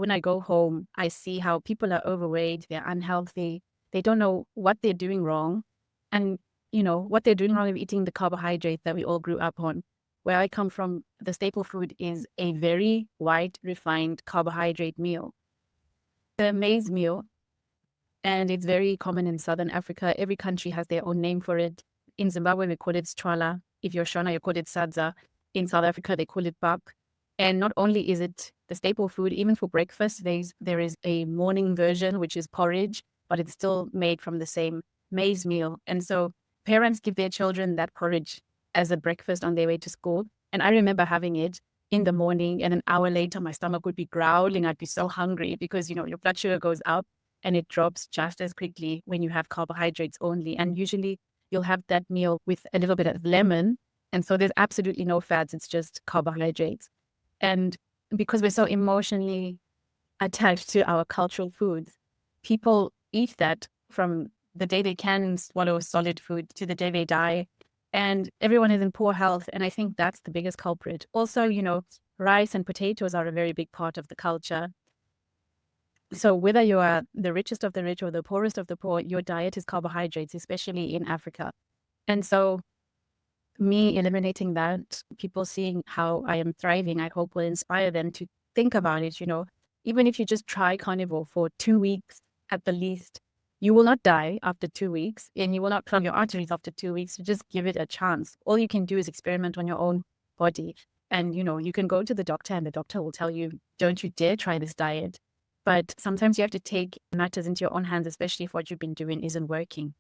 when I go home, I see how people are overweight, they're unhealthy, they don't know what they're doing wrong. And, what they're doing wrong is eating the carbohydrate that we all grew up on. Where I come from, the staple food is a very white, refined carbohydrate meal, the maize meal. And it's very common in Southern Africa. Every country has their own name for it. In Zimbabwe, we call it strala. If you're Shona, you call it Sadza. In South Africa, they call it bak. And not only is it the staple food, even for breakfast, there is a morning version, which is porridge, but it's still made from the same maize meal. And so parents give their children that porridge as a breakfast on their way to school. And I remember having it in the morning, and an hour later, my stomach would be growling. I'd be so hungry because, your blood sugar goes up and it drops just as quickly when you have carbohydrates only. And usually you'll have that meal with a little bit of lemon. And so there's absolutely no fats. It's just carbohydrates. And because we're so emotionally attached to our cultural foods, people eat that from the day they can swallow solid food to the day they die. And everyone is in poor health. And I think that's the biggest culprit. Also, rice and potatoes are a very big part of the culture. So whether you are the richest of the rich or the poorest of the poor, your diet is carbohydrates, especially in Africa. And so me eliminating that, people seeing how I am thriving, I hope will inspire them to think about it. Even if you just try carnivore for 2 weeks at the least, you will not die after 2 weeks, and you will not clog your arteries after 2 weeks. So just give it a chance. All you can do is experiment on your own body. And, you can go to the doctor and the doctor will tell you, don't you dare try this diet. But sometimes you have to take matters into your own hands, especially if what you've been doing isn't working.